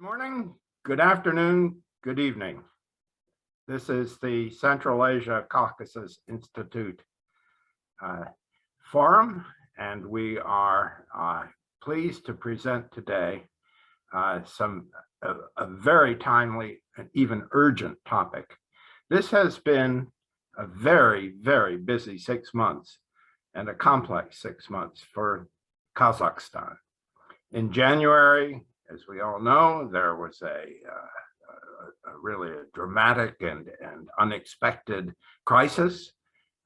Morning, good afternoon, good evening. This is the Central Asia-Caucasus Institute forum, and we are pleased to present today a very timely and even urgent topic. This has been a very, very busy 6 months and a complex 6 months for Kazakhstan. In January, as we all know, there was a really dramatic and unexpected crisis.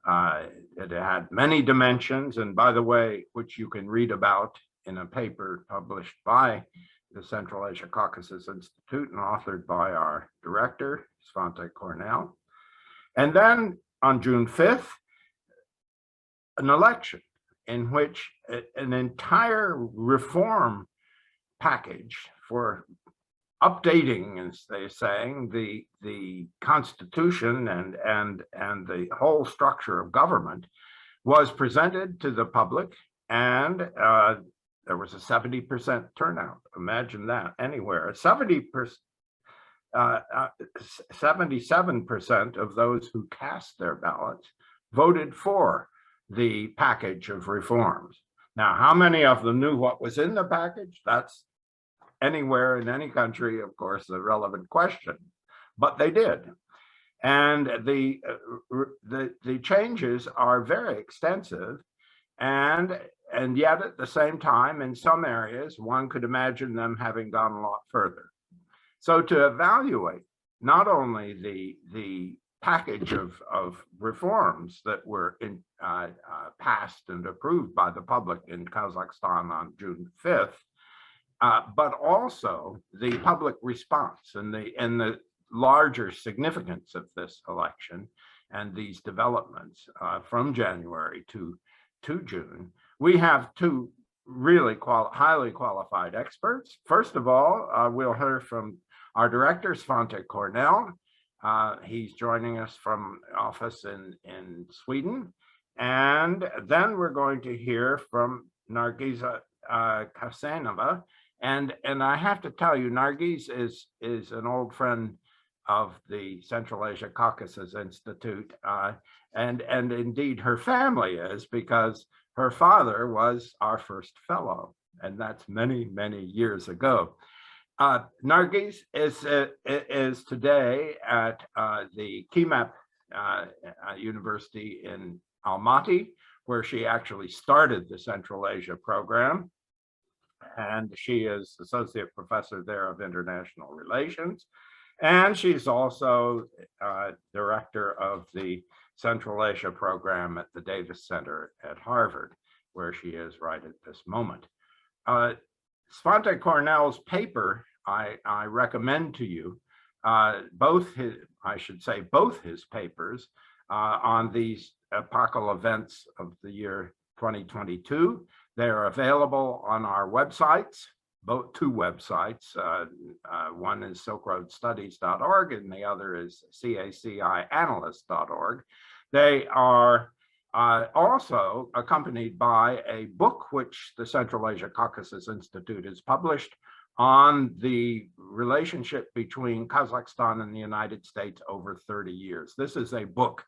It had many dimensions, and by the way, which you can read about in a paper published by the Central Asia-Caucasus Institute and authored by our director, Svante Cornell. And then on June 5th, an election in which an entire reform package for updating, as they're saying, the Constitution and the whole structure of government was presented to the public, and there was a 70% turnout. Imagine that anywhere. 77% of those who cast their ballots voted for the package of reforms. Now, how many of them knew what was in the package? That's anywhere in any country, of course, the relevant question, but they did. And the changes are very extensive, and yet at the same time, in some areas, one could imagine them having gone a lot further. So to evaluate not only the package of reforms that were passed and approved by the public in Kazakhstan on June 5th, but also the public response and the larger significance of this election and these developments from January to June, we have two really highly qualified experts. First of all, we'll hear from our director, Svante Cornell. He's joining us from office in Sweden. And then we're going to hear from Nargis Kassenova. And I have to tell you, Nargis is an old friend of the Central Asia-Caucasus Institute. And indeed her family is, because her father was our first fellow. And that's many, many years ago. Nargis is today at the KIMEP University in Almaty, where she actually started the Central Asia program. And she is associate professor there of international relations. And she's also director of the Central Asia program at the Davis Center at Harvard, where she is right at this moment. Svante Cornell's paper, I recommend to you, both his papers on these epochal events of the year 2022. They are available on our websites, two websites. One is silkroadstudies.org and the other is cacianalyst.org. They are also accompanied by a book which the Central Asia-Caucasus Institute has published on the relationship between Kazakhstan and the United States over 30 years. This is a book.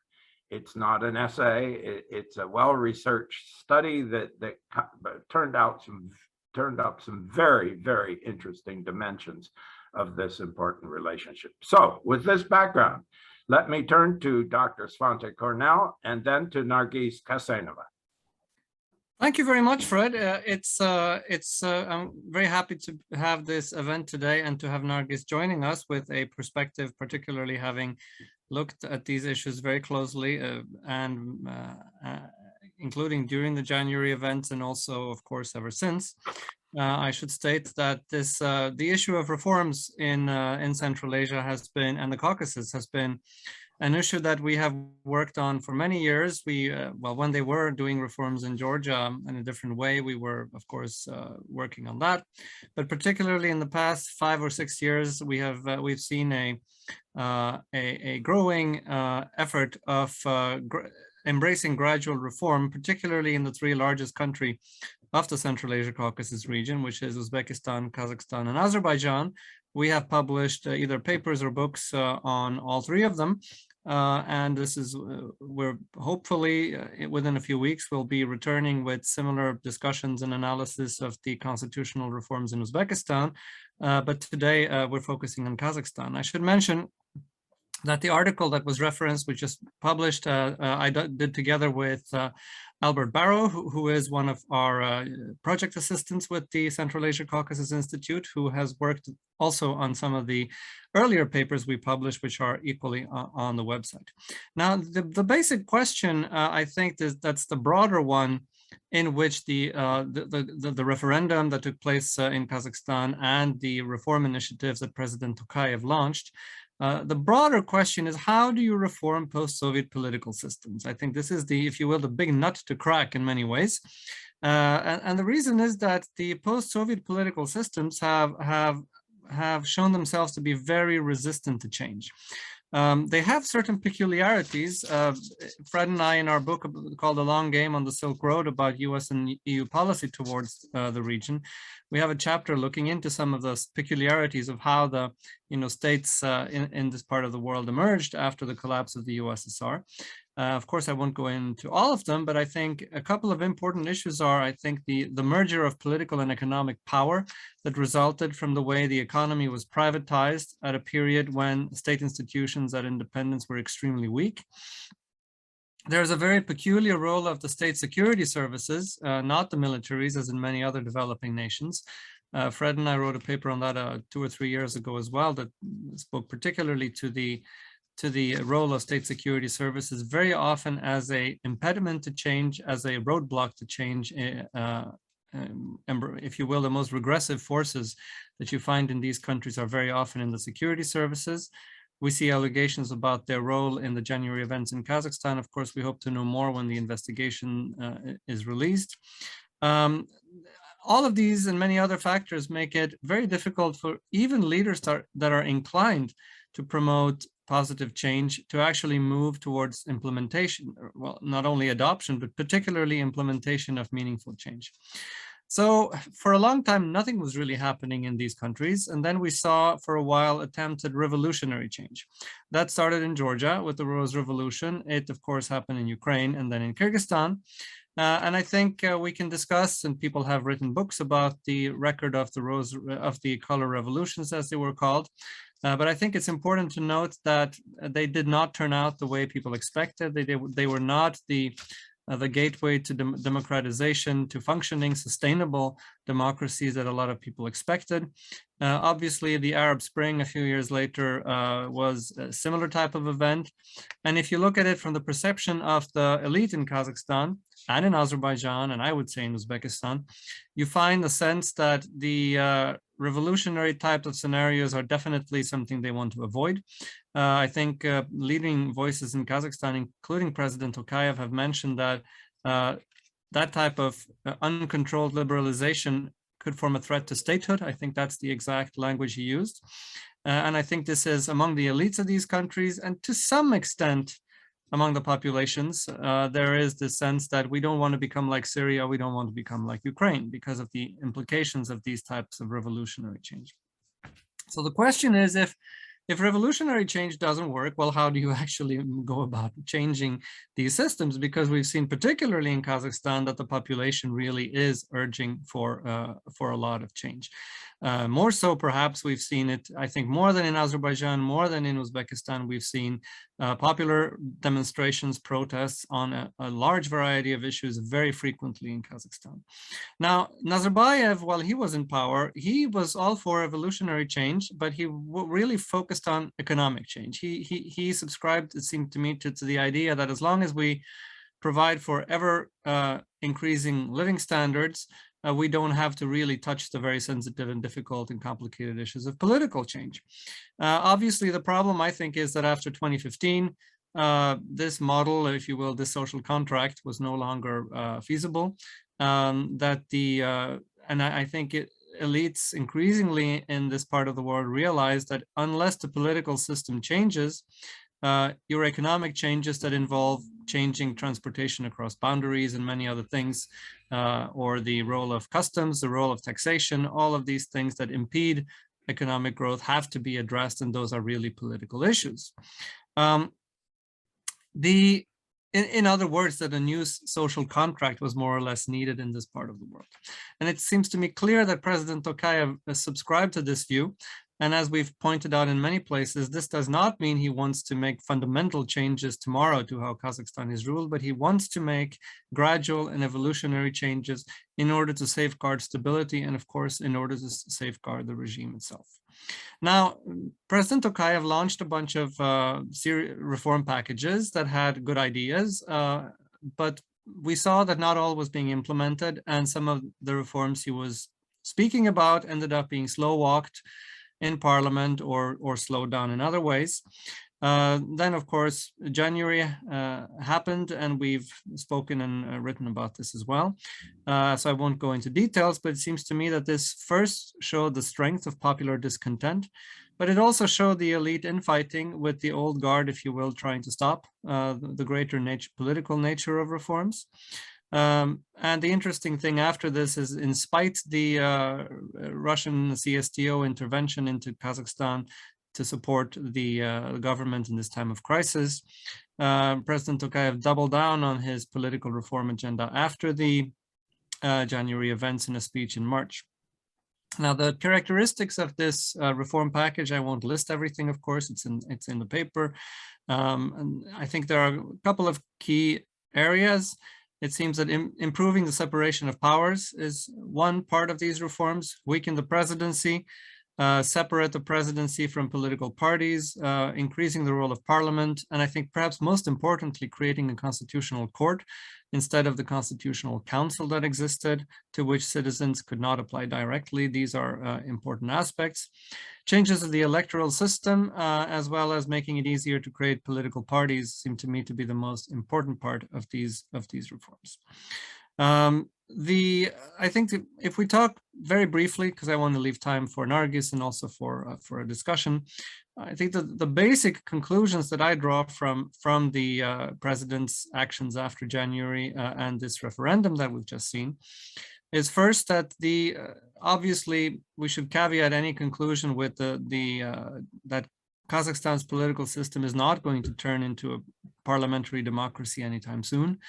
It's not an essay. It's a well-researched study that turned up some very, very interesting dimensions of this important relationship. So with this background, let me turn to Dr. Svante Cornell and then to Nargis Kassenova. Thank you very much, Fred. I'm very happy to have this event today and to have Nargis joining us with a perspective, particularly having looked at these issues very closely including during the January events and also, of course, ever since. I should state that the issue of reforms in Central Asia has been, and the Caucasus has been, an issue that we have worked on for many years. When they were doing reforms in Georgia in a different way, we were, of course, working on that. But particularly in the past 5 or 6 years, we've seen a growing effort of embracing gradual reform, particularly in the three largest countries of the Central Asia-Caucasus region, which is Uzbekistan, Kazakhstan, and Azerbaijan. We have published either papers or books on all three of them. And this is, we're hopefully within a few weeks, we'll be returning with similar discussions and analysis of the constitutional reforms in Uzbekistan. But today we're focusing on Kazakhstan. I should mention that the article that was referenced, we just published, I did together with Albert Barrow, who is one of our project assistants with the Central Asia Caucasus Institute, who has worked also on some of the earlier papers we published, which are equally on the website. Now, the basic question, I think that's the broader one, in which the referendum that took place in Kazakhstan and the reform initiatives that President Tokayev launched. The broader question is, how do you reform post-Soviet political systems? I think this is the, if you will, the big nut to crack in many ways. And the reason is that the post-Soviet political systems have shown themselves to be very resistant to change. They have certain peculiarities. Fred and I, in our book called The Long Game on the Silk Road about US and EU policy towards the region, we have a chapter looking into some of the peculiarities of how the states in this part of the world emerged after the collapse of the USSR. Of course, I won't go into all of them, but I think a couple of important issues are, I think, the merger of political and economic power that resulted from the way the economy was privatized at a period when state institutions at independence were extremely weak. There's a very peculiar role of the state security services, not the militaries, as in many other developing nations. Fred and I wrote a paper on that 2 or 3 years ago as well, that spoke particularly to the role of state security services very often as an impediment to change, as a roadblock to change. If you will, the most regressive forces that you find in these countries are very often in the security services. We see allegations about their role in the January events in Kazakhstan. Of course, we hope to know more when the investigation is released. All of these and many other factors make it very difficult for even leaders that are inclined to promote positive change to actually move towards implementation, well, not only adoption, but particularly implementation of meaningful change. So for a long time, nothing was really happening in these countries. And then we saw for a while attempts at revolutionary change. That started in Georgia with the Rose Revolution. It, of course, happened in Ukraine and then in Kyrgyzstan. And I think we can discuss, and people have written books about the record of the color revolutions, as they were called. But I think it's important to note that they did not turn out the way people expected. They were not the gateway to democratization, to functioning, sustainable democracies that a lot of people expected. Obviously, the Arab Spring a few years later was a similar type of event. And if you look at it from the perception of the elite in Kazakhstan and in Azerbaijan, and I would say in Uzbekistan, you find the sense that the revolutionary type of scenarios are definitely something they want to avoid. I think leading voices in Kazakhstan, including President Tokayev, have mentioned that that type of uncontrolled liberalization could form a threat to statehood. I think that's the exact language he used. And I think this is among the elites of these countries, and to some extent among the populations, there is this sense that we don't want to become like Syria, we don't want to become like Ukraine because of the implications of these types of revolutionary change. So the question is, if revolutionary change doesn't work, well, how do you actually go about changing these systems? Because we've seen, particularly in Kazakhstan, that the population really is urging for a lot of change. More so, perhaps, we've seen it, I think, more than in Azerbaijan, more than in Uzbekistan, we've seen popular demonstrations, protests on a large variety of issues very frequently in Kazakhstan. Now, Nazarbayev, while he was in power, he was all for revolutionary change, but he really focused on economic change. He subscribed, it seemed to me, to the idea that as long as we provide for ever increasing living standards, we don't have to really touch the very sensitive and difficult and complicated issues of political change. Obviously, the problem, I think, is that after 2015, this model, if you will, this social contract was no longer feasible. And I think elites increasingly in this part of the world realize that unless the political system changes, your economic changes that involve changing transportation across boundaries and many other things, or the role of customs, the role of taxation, all of these things that impede economic growth have to be addressed, and those are really political issues. In other words, that a new social contract was more or less needed in this part of the world. And it seems to me clear that President Tokayev subscribed to this view. And as we've pointed out in many places, this does not mean he wants to make fundamental changes tomorrow to how Kazakhstan is ruled, but he wants to make gradual and evolutionary changes in order to safeguard stability and, of course, in order to safeguard the regime itself. Now, President Tokayev launched a bunch of reform packages that had good ideas, but we saw that not all was being implemented, and some of the reforms he was speaking about ended up being slow-walked in parliament or slowed down in other ways. Then, of course, January happened, and we've spoken and written about this as well. So I won't go into details, but it seems to me that this first showed the strength of popular discontent, but it also showed the elite infighting with the old guard, if you will, trying to stop the greater political nature of reforms. And the interesting thing after this is, in spite the Russian CSTO intervention into Kazakhstan to support the government in this time of crisis, President Tokayev doubled down on his political reform agenda after the January events in a speech in March. Now, the characteristics of this reform package, I won't list everything, of course, it's in the paper. And I think there are a couple of key areas. It seems that improving the separation of powers is one part of these reforms, weaken the presidency, separate the presidency from political parties, increasing the role of parliament, and I think perhaps most importantly, creating a constitutional court instead of the constitutional council that existed, to which citizens could not apply directly. These are important aspects. Changes of the electoral system, as well as making it easier to create political parties, seem to me to be the most important part of these reforms. I think if we talk very briefly, because I want to leave time for Nargis and also for a discussion, I think that the basic conclusions that I draw from the president's actions after January and this referendum that we've just seen is first that obviously we should caveat any conclusion with that Kazakhstan's political system is not going to turn into a parliamentary democracy anytime soon.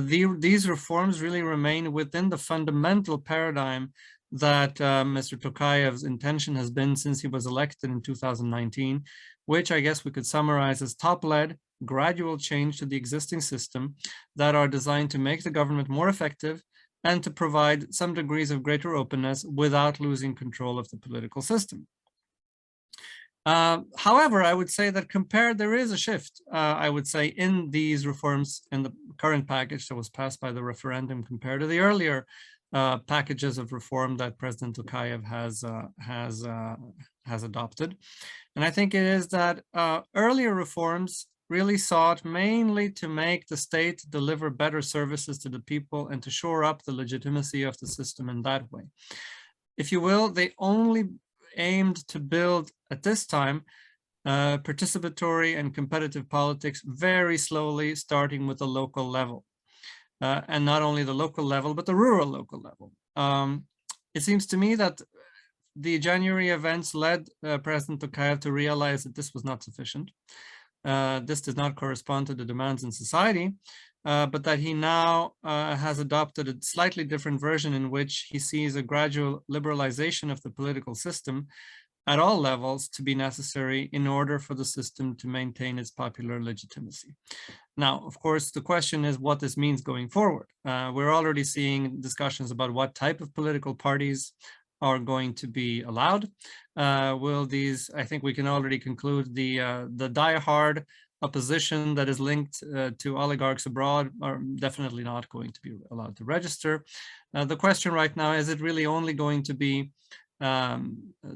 These reforms really remain within the fundamental paradigm that Mr. Tokayev's intention has been since he was elected in 2019, which I guess we could summarize as top-led, gradual change to the existing system that are designed to make the government more effective and to provide some degrees of greater openness without losing control of the political system. However, I would say that there is a shift, I would say, in these reforms in the current package that was passed by the referendum compared to the earlier packages of reform that President Tokayev has adopted. And I think it is that earlier reforms really sought mainly to make the state deliver better services to the people and to shore up the legitimacy of the system in that way. If you will, they only aimed to build at this time participatory and competitive politics very slowly, starting with the local level. And not only the local level, but the rural local level. It seems to me that the January events led President Tokayev to realize that this was not sufficient. This does not correspond to the demands in society, but that he now has adopted a slightly different version in which he sees a gradual liberalization of the political system at all levels to be necessary in order for the system to maintain its popular legitimacy. Now, of course, the question is what this means going forward. We're already seeing discussions about what type of political parties are going to be allowed. I think we can already conclude the die-hard opposition that is linked to oligarchs abroad are definitely not going to be allowed to register. The question right now, is it really only going to be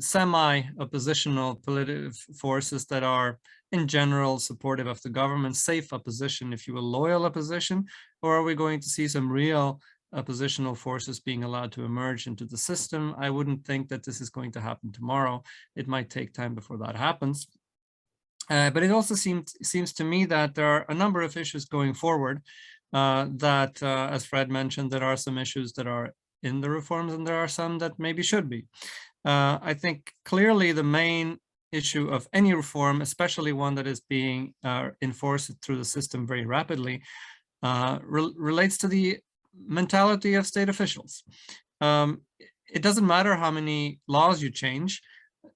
semi-oppositional political forces that are in general supportive of the government, safe opposition, if you will, loyal opposition, or are we going to see some real oppositional forces being allowed to emerge into the system? I wouldn't think that this is going to happen tomorrow. It might take time before that happens. But it also seems to me that there are a number of issues going forward that, as Fred mentioned, there are some issues that are in the reforms and there are some that maybe should be. I think clearly the main issue of any reform, especially one that is being enforced through the system very rapidly, relates to the mentality of state officials. It doesn't matter how many laws you change.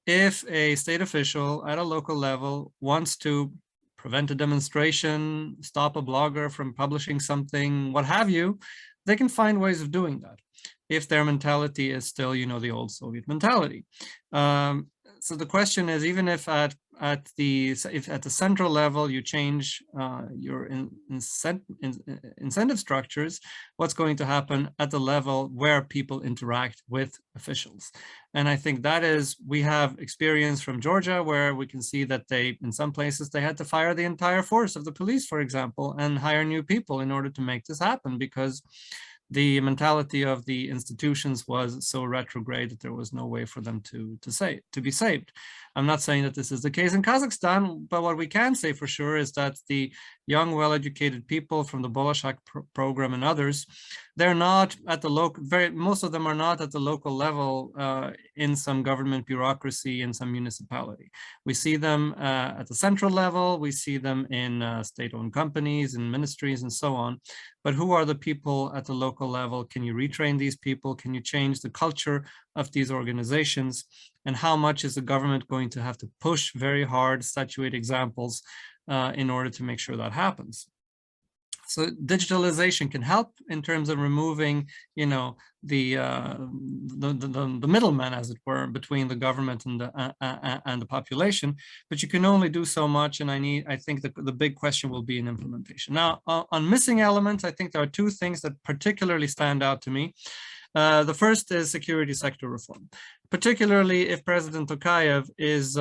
If a state official at a local level wants to prevent a demonstration, stop a blogger from publishing something, what have you, they can find ways of doing that if their mentality is still, you know, the old Soviet mentality. So the question is, even if at the central level you change your incentive structures, what's going to happen at the level where people interact with officials? And I think that is, we have experience from Georgia where we can see that they, in some places, they had to fire the entire force of the police, for example, and hire new people in order to make this happen, because the mentality of the institutions was so retrograde that there was no way for them to be saved. I'm not saying that this is the case in Kazakhstan, but what we can say for sure is that the young, well-educated people from the Bolshak program and others, they're not at the local, most of them are not at the local level in some government bureaucracy in some municipality. We see them at the central level, we see them in state-owned companies and ministries and so on. But who are the people at the local level? Can you retrain these people? Can you change the culture of these organizations? And how much is the government going to have to push very hard, statuate examples in order to make sure that happens? So digitalization can help in terms of removing, you know, the middleman, as it were, between the government and the population. But you can only do so much, and I think the big question will be in implementation. Now, on missing elements, I think there are two things that particularly stand out to me. The first is security sector reform, particularly if President Tokayev is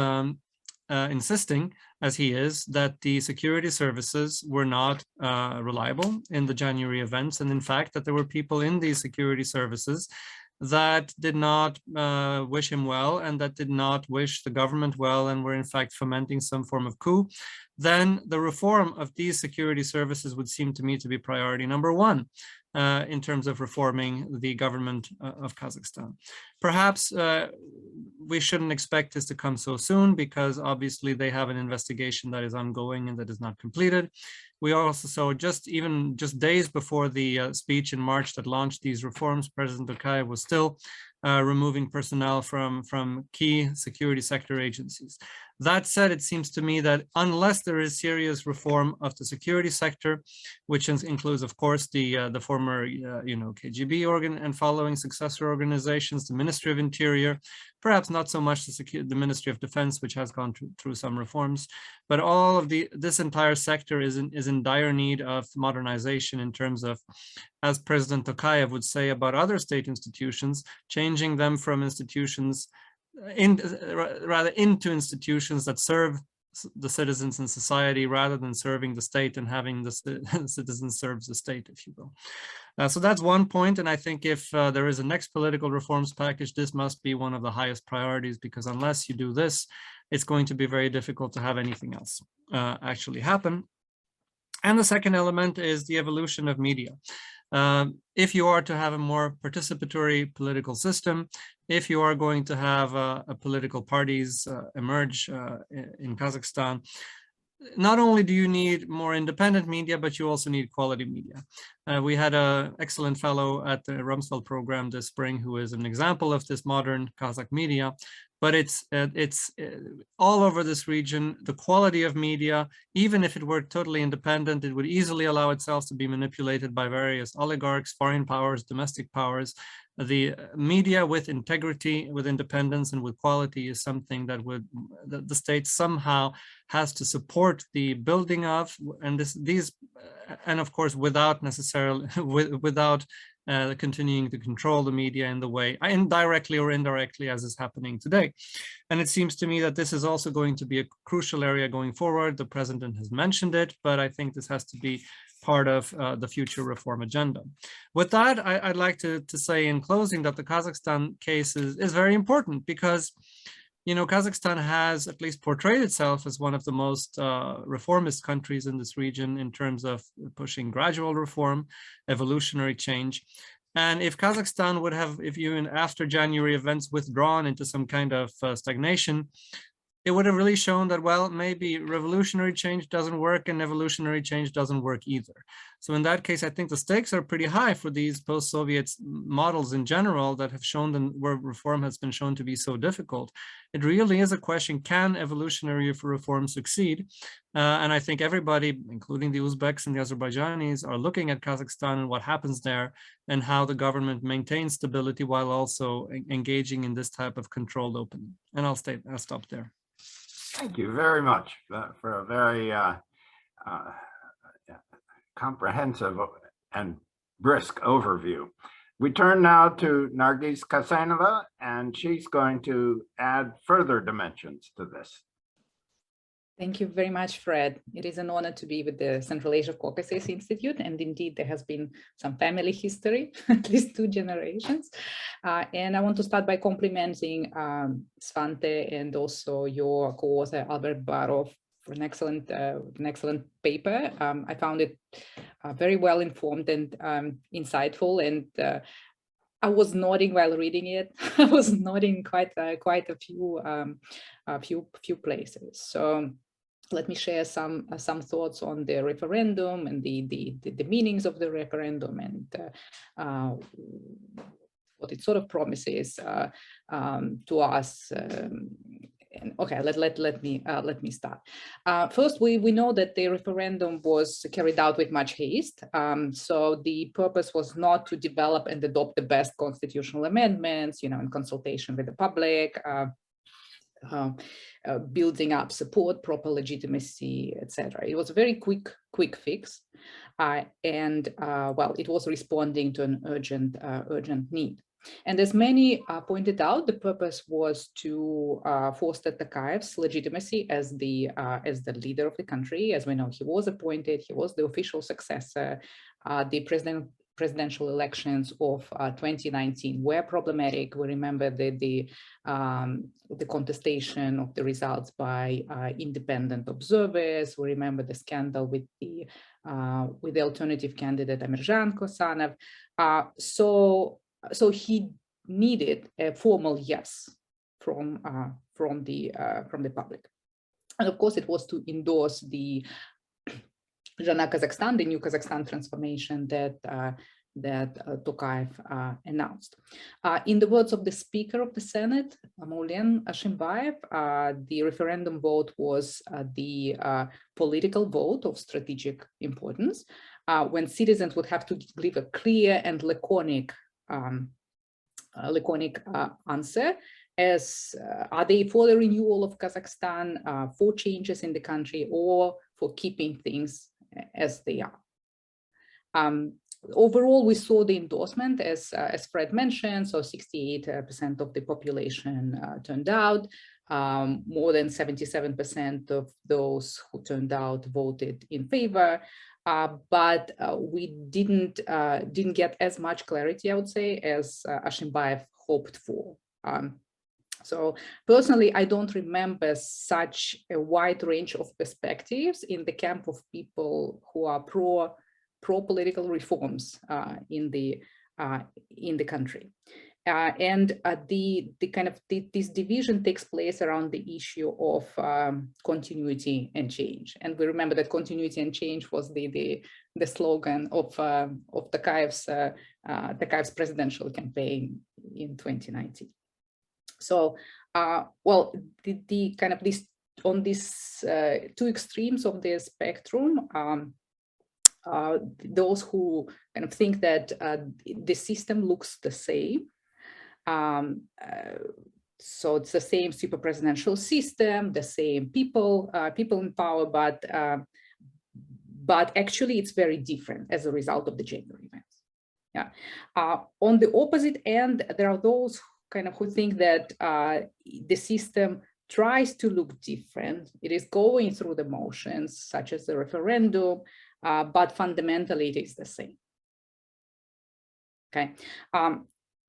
insisting, as he is, that the security services were not reliable in the January events. And in fact, that there were people in these security services that did not wish him well and that did not wish the government well and were in fact fomenting some form of coup, then the reform of these security services would seem to me to be priority number one in terms of reforming the government of Kazakhstan. Perhaps we shouldn't expect this to come so soon, because obviously they have an investigation that is ongoing and that is not completed. We also saw just days before the speech in March that launched these reforms, President Tokayev was still removing personnel from key security sector agencies. That said, it seems to me that unless there is serious reform of the security sector, which includes, of course, the former KGB organ and following successor organizations, the Ministry of Interior, perhaps not so much the Ministry of Defense, which has gone through some reforms, but all of this entire sector is in dire need of modernization in terms of, as President Tokayev would say about other state institutions, changing them from institutions into institutions that serve the citizens in society rather than serving the state and having the citizens serve the state, if you will. So that's one point, and I think if there is a next political reforms package, this must be one of the highest priorities, because unless you do this, it's going to be very difficult to have anything else actually happen. And the second element is the evolution of media. If you are to have a more participatory political system, if you are going to have political parties emerge in Kazakhstan, not only do you need more independent media, but you also need quality media. We had an excellent fellow at the Rumsfeld program this spring who is an example of this modern Kazakh media, but it's all over this region. The quality of media, even if it were totally independent, it would easily allow itself to be manipulated by various oligarchs, foreign powers, domestic powers. The media with integrity, with independence, and with quality is something that the state somehow has to support the building of, and and of course without necessarily without continuing to control the media in the way, indirectly or indirectly, as is happening today. And it seems to me that this is also going to be a crucial area going forward. The president has mentioned it, but I think this has to be part of the future reform agenda. With that, I'd like to say in closing that the Kazakhstan case is very important, because Kazakhstan has at least portrayed itself as one of the most reformist countries in this region in terms of pushing gradual reform, evolutionary change. And if Kazakhstan would have, if you after January events withdrawn into some kind of stagnation, it would have really shown that, well, maybe revolutionary change doesn't work and evolutionary change doesn't work either. So in that case, I think the stakes are pretty high for these post-Soviet models in general that have shown them where reform has been shown to be so difficult. It really is a question, can evolutionary reform succeed? And I think everybody, including the Uzbeks and the Azerbaijanis, are looking at Kazakhstan and what happens there and how the government maintains stability while also engaging in this type of controlled opening. And I'll stop there. Thank you very much for a very comprehensive and brisk overview. We turn now to Nargis Kassenova, and she's going to add further dimensions to this. Thank you very much, Fred. It is an honor to be with the Central Asia-Caucasus Institute, and indeed there has been some family history, at least 2 generations. And I want to start by complimenting Svante and also your co-author Albert Barov for an excellent paper. I found it very well informed and insightful, and I was nodding while reading it. I was nodding quite a few places. So let me share some thoughts on the referendum and the meanings of the referendum and what it sort of promises to us. Okay, let me start. First, we know that the referendum was carried out with much haste. So the purpose was not to develop and adopt the best constitutional amendments, in consultation with the public, building up support, proper legitimacy, etc. It was a very quick fix, and well, it was responding to an urgent need. And as many pointed out, the purpose was to foster Tokayev's legitimacy as the leader of the country. As we know, he was appointed, he was the official successor. The presidential elections of 2019 were problematic. We remember the contestation of the results by independent observers. We remember the scandal with the alternative candidate Amirjan Kosanov. So he needed a formal yes from the public, and of course it was to endorse the Kazakhstan, the new Kazakhstan transformation that Tokayev announced. In the words of the Speaker of the Senate, Maulen Ashimbayev, the referendum vote was the political vote of strategic importance, when citizens would have to give a clear and laconic answer as are they for the renewal of Kazakhstan, for changes in the country, or for keeping things as they are. Overall, we saw the endorsement as Fred mentioned, so 68% of the population turned out. More than 77% of those who turned out voted in favor. But we didn't get as much clarity, I would say, as Ashimbayev hoped for. So personally, I don't remember such a wide range of perspectives in the camp of people who are pro-political reforms in the country. This division takes place around the issue of continuity and change. And we remember that continuity and change was the slogan of Tokayev's presidential campaign in 2019. So, well, on these 2 extremes of the spectrum, those who kind of think that the system looks the same. So it's the same super presidential system, the same people in power, but actually it's very different as a result of the January events. Yeah. On the opposite end, there are those who think that the system tries to look different. It is going through the motions, such as the referendum, but fundamentally it is the same. Okay.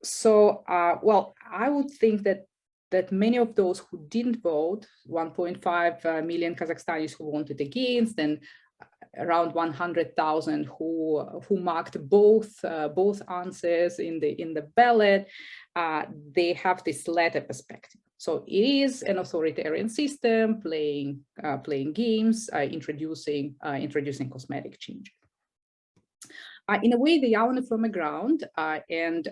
So, well, I would think that that many of those who didn't vote, 1.5 million Kazakhstanis who voted against, and around 100,000 who marked both answers in the ballot, they have this latter perspective. So it is an authoritarian system playing games, introducing cosmetic changes. In a way, they are on a firmer ground, and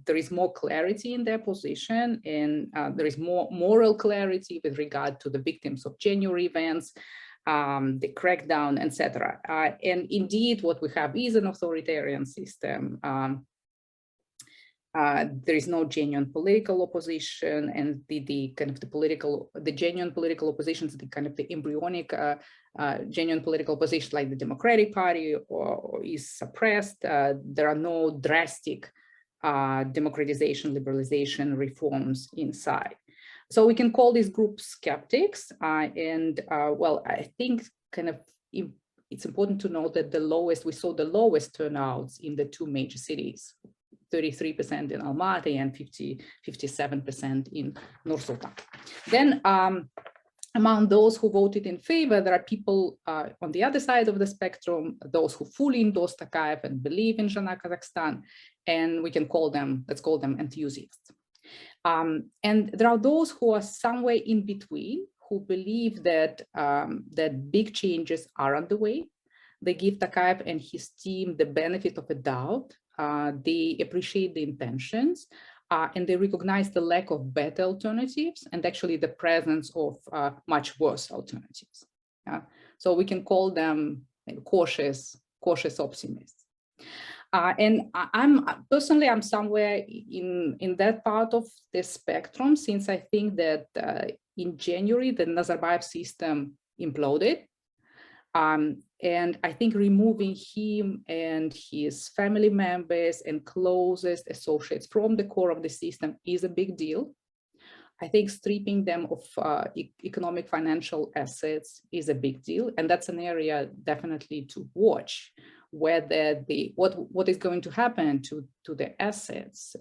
there is more clarity in their position, and there is more moral clarity with regard to the victims of January events, the crackdown, etc. And indeed, what we have is an authoritarian system. There is no genuine political opposition, and the genuine political opposition is the kind of the embryonic genuine political opposition, like the Democratic Party, or is suppressed. There are no drastic democratization, liberalization reforms inside. So we can call this group skeptics, and well, I think it's important to note that we saw the lowest turnouts in the two major cities, 33% in Almaty and 57% in Nur-Sultan. Then among those who voted in favor, there are people on the other side of the spectrum, those who fully endorse Tokayev and believe in Kazakhstan, and we can let's call them enthusiasts. And there are those who are somewhere in between, who believe that that big changes are underway. They give Tokayev and his team the benefit of a doubt. They appreciate the intentions, and they recognize the lack of better alternatives and actually the presence of much worse alternatives. So we can call them cautious optimists. And I'm personally somewhere in that part of the spectrum, since I think that in January, the Nazarbayev system imploded. And I think removing him and his family members and closest associates from the core of the system is a big deal. I think stripping them of economic financial assets is a big deal. And that's an area definitely to watch, whether what is going to happen to the assets,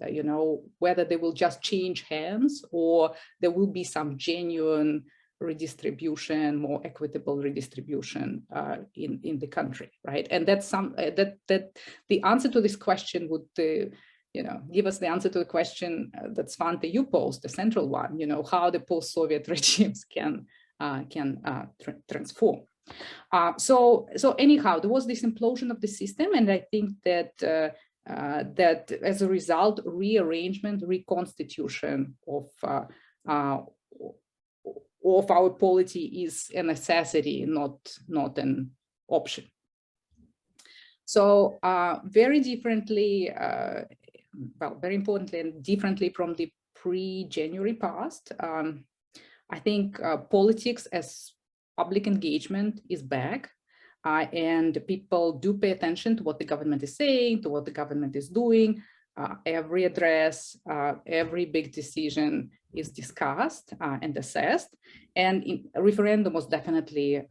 whether they will just change hands or there will be some genuine redistribution, more equitable redistribution in the country, right? And that's that the answer to this question would give us the answer to the question that Svante, you posed, the central one, how the post-Soviet regimes can transform. So anyhow, there was this implosion of the system, and I think that that as a result, rearrangement, reconstitution of our polity is a necessity, not an option. So very differently, very importantly and differently from the pre-January past, I think politics as public engagement is back, and people do pay attention to what the government is saying, to what the government is doing. Every address, every big decision is discussed and assessed, and a referendum was definitely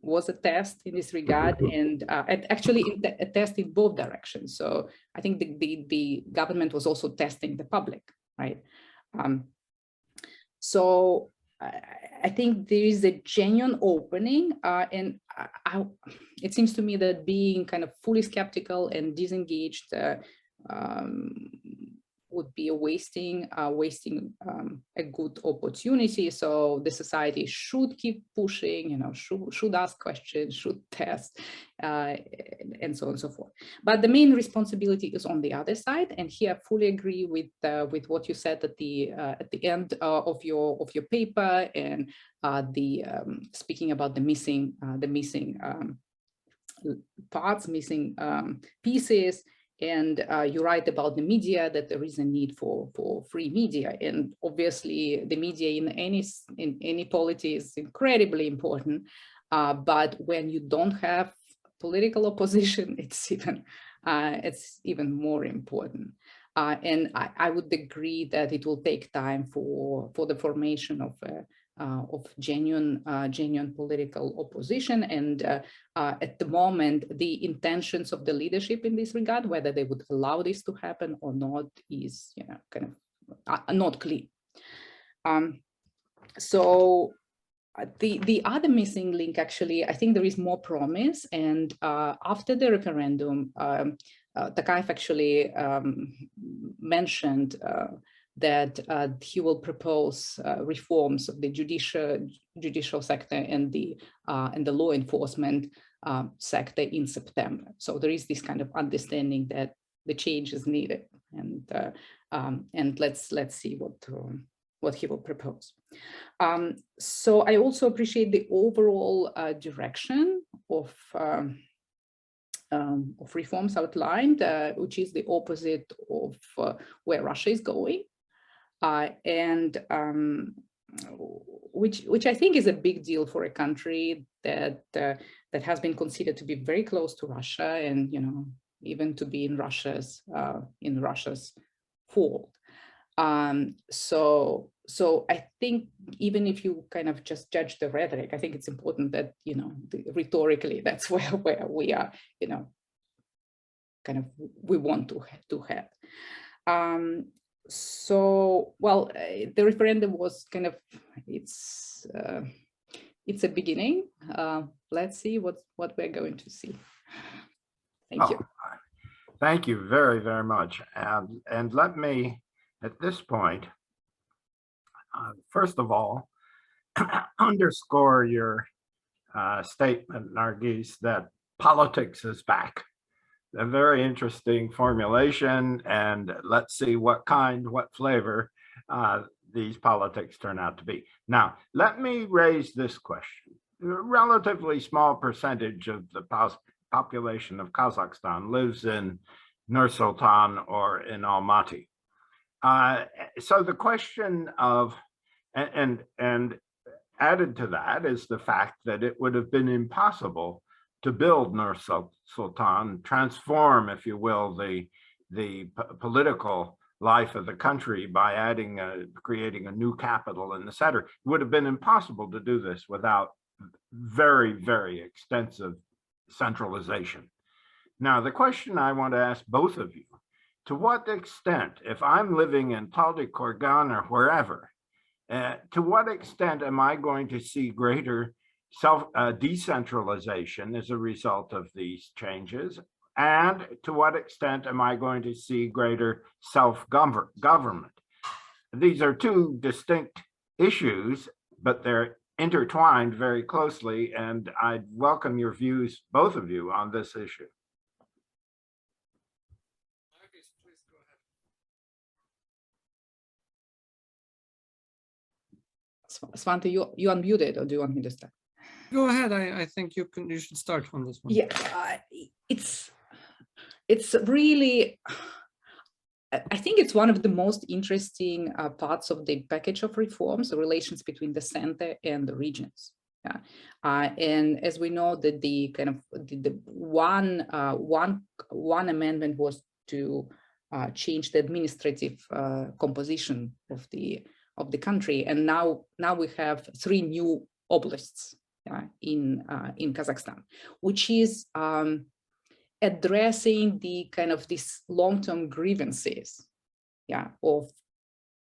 was a test in this regard, and actually a test in both directions. So I think the government was also testing the public, right? So I think there is a genuine opening, and it seems to me that being kind of fully skeptical and disengaged would be wasting a good opportunity. So the society should keep pushing, should ask questions, should test, and so on and so forth. But the main responsibility is on the other side, and here I fully agree with what you said at the end of your paper, and speaking about the missing parts, missing pieces. And you write about the media, that there is a need for free media, and obviously the media in any polity is incredibly important. But when you don't have political opposition, it's even more important. And I would agree that it will take time for the formation of genuine political opposition, and at the moment the intentions of the leadership in this regard, whether they would allow this to happen or not, is kind of not clear. So the other missing link, actually, I think there is more promise. And after the referendum, Tokayev actually mentioned that he will propose reforms of the judicial sector and the law enforcement sector in September. So there is this kind of understanding that the change is needed, and let's see what he will propose. So I also appreciate the overall direction of reforms outlined, which is the opposite of where Russia is going, and which I think is a big deal for a country that has been considered to be very close to Russia, and even to be in Russia's fold. So I think even if you kind of just judge the rhetoric, I think it's important that rhetorically that's where we are, kind of we want to head. So well, the referendum was kind of it's a beginning. Let's see what we're going to see. Thank you. Thank you very, very much. And let me, at this point, first of all, underscore your statement, Nargis, that politics is back. A very interesting formulation, and let's see what flavor these politics turn out to be. Now, let me raise this question. A relatively small percentage of the population of Kazakhstan lives in Nur-Sultan or in Almaty. So the question of, and added to that is the fact that it would have been impossible to build Nur-Sultan, transform, if you will, the political life of the country by creating a new capital in the center. It would have been impossible to do this without very, very extensive centralization. Now, the question I want to ask both of you, to what extent, if I'm living in Taldyk, Kurgan, or wherever, to what extent am I going to see greater decentralization as a result of these changes? And to what extent am I going to see greater self-government? These are two distinct issues, but they're intertwined very closely, and I'd welcome your views, both of you, on this issue. Svante, you unmuted, or do you want me to start? Go ahead. I think you should start on this one. Yeah, it's really, I think it's one of the most interesting parts of the package of reforms, the relations between the center and the regions. Yeah. And as we know, that the kind of the one amendment was to change the administrative composition of the country, and now we have 3 new oblasts in Kazakhstan, which is addressing the kind of these long-term grievances, of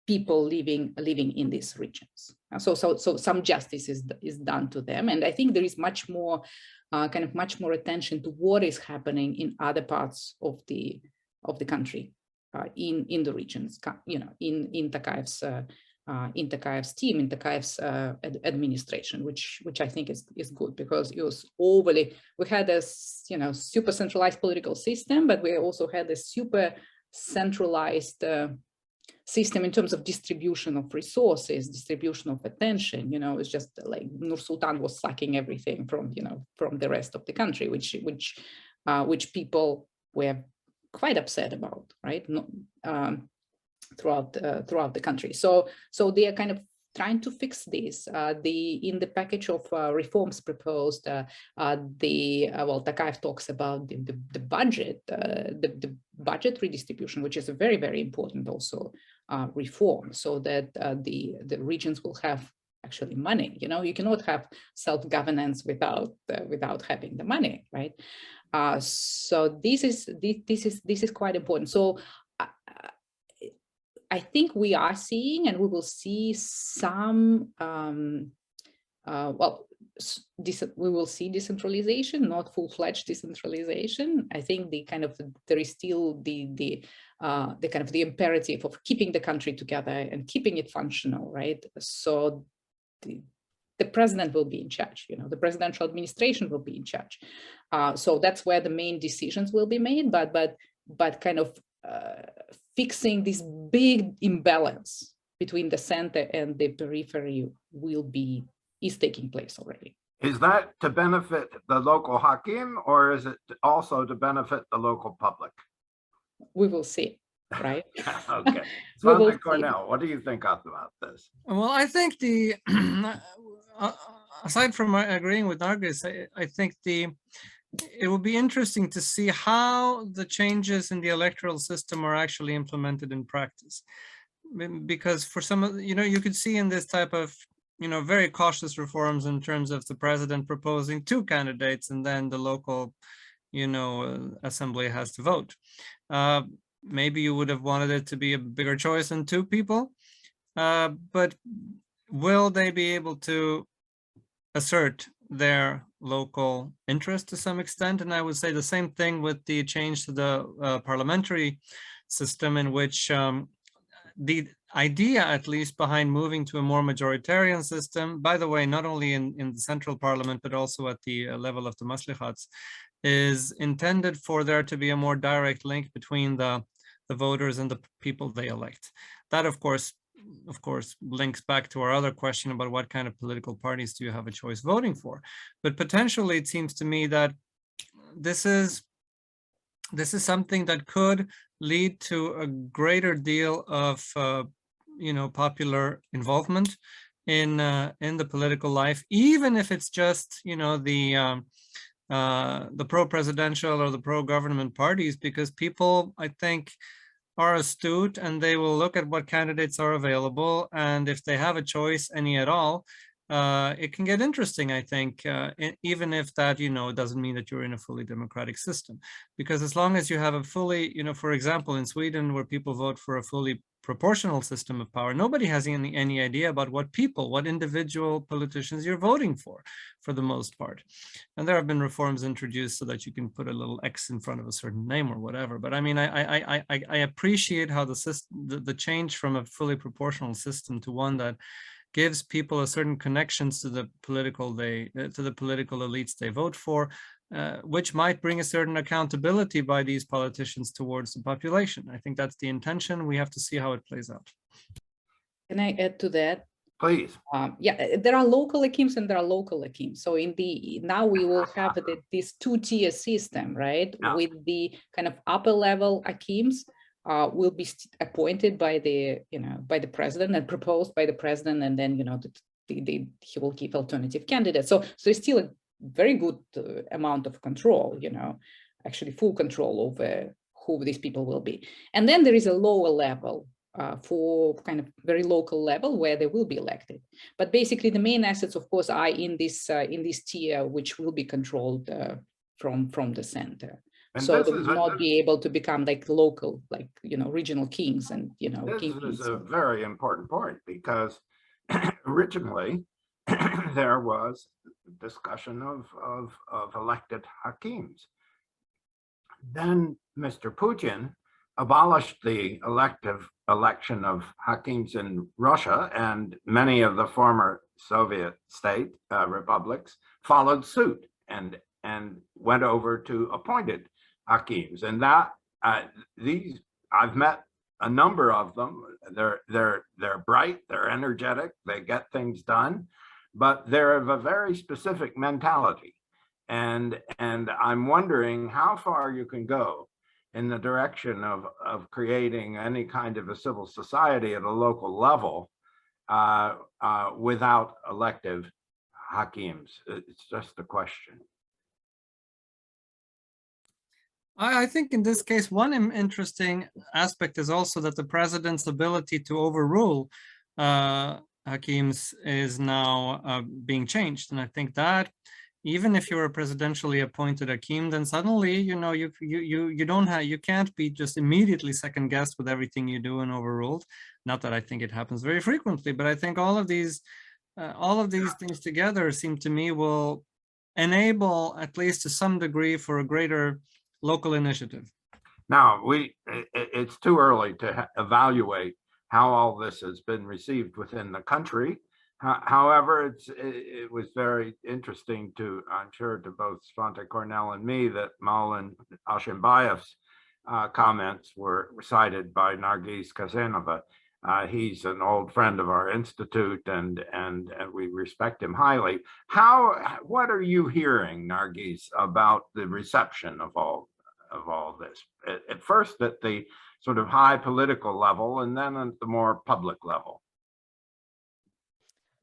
people living in these regions. So some justice is done to them, and I think there is much more attention to what is happening in other parts of the country, in the regions, in Tokayev's team, in Tokayev's administration, which I think is good, because it was we had a super centralized political system, but we also had a super centralized system in terms of distribution of resources, distribution of attention. It's just like Nur-Sultan was sucking everything from the rest of the country, which people were quite upset about, right? Throughout the country. So they are kind of trying to fix this. In the package of reforms proposed, Tokayev talks about the budget, the budget redistribution, which is a very, very important also reform, so that the regions will have actually money. You cannot have self-governance without having the money, right? So this is quite important. So I think we are seeing, and we will see some, we will see decentralization, not full-fledged decentralization. I think there is still the kind of the imperative of keeping the country together and keeping it functional, right? So the president will be in charge, the presidential administration will be in charge. So that's where the main decisions will be made, but kind of fixing this big imbalance between the center and the periphery is taking place already. Is that to benefit the local hakim, or is it also to benefit the local public? We will see, right? Okay. Svante, Cornell, what do you think about this? Well, I think aside from agreeing with Nargis, I think it will be interesting to see how the changes in the electoral system are actually implemented in practice. Because for some of, you could see in this type of, very cautious reforms in terms of the president proposing 2 candidates and then the local, assembly has to vote. Maybe you would have wanted it to be a bigger choice than 2 people, but will they be able to assert their local interest to some extent? And I would say the same thing with the change to the parliamentary system, in which the idea, at least, behind moving to a more majoritarian system, by the way, not only in the central parliament, but also at the level of the maslihats, is intended for there to be a more direct link between the voters and the people they elect. That, of course, links back to our other question about what kind of political parties do you have a choice voting for. But potentially, it seems to me that this is something that could lead to a greater deal of popular involvement in the political life, even if it's just the pro-presidential or the pro-government parties, because people, I think, are astute and they will look at what candidates are available, and if they have a choice, any at all, it can get interesting, I think, even if that, doesn't mean that you're in a fully democratic system. Because as long as you have a fully, for example, in Sweden, where people vote for a fully proportional system of power, nobody has any idea about what individual politicians you're voting for the most part. And there have been reforms introduced so that you can put a little X in front of a certain name or whatever. But I mean, I appreciate how the change from a fully proportional system to one that gives people a certain connections to the political elites they vote for, which might bring a certain accountability by these politicians towards the population. I think that's the intention. We have to see how it plays out. Can I add to that? Please. Yeah, there are local hakims and there are local hakims. So now we will have this 2-tier system, right? Yeah. With the kind of upper level hakims will be appointed by the president and proposed by the president, and then he will give alternative candidates. So there's still a very good amount of control, actually full control over who these people will be. And then there is a lower level for kind of very local level where they will be elected. But basically the main assets, of course, are in this tier, which will be controlled from the center. And so they will not be able to become like local, regional kings and, This is a very important point, because originally there was discussion of elected hakims. Then Mr. Putin abolished the election of hakims in Russia, and many of the former Soviet state republics followed suit and went over to appointed hakims. And that I've met a number of them. They're bright, they're energetic, they get things done, but they're of a very specific mentality. And I'm wondering how far you can go in the direction of creating any kind of a civil society at a local level without elective hakims. It's just a question. I think in this case, one interesting aspect is also that the president's ability to overrule hakims is now being changed. And I think that even if you're a presidentially appointed Akim, then suddenly, you know, you can't be just immediately second guessed with everything you do and overruled. Not that I think it happens very frequently, but I think all of these things together seem to me will enable, at least to some degree, for a greater local initiative. Now, it's too early to evaluate how all this has been received within the country. However, it was very interesting to, I'm sure, to both Svante, Cornell, and me that Maulin Ashimbayev's comments were cited by Nargis Kassenova. He's an old friend of our institute, and we respect him highly. What are you hearing, Nargis, about the reception of all this? At first, at the sort of high political level, and then at the more public level.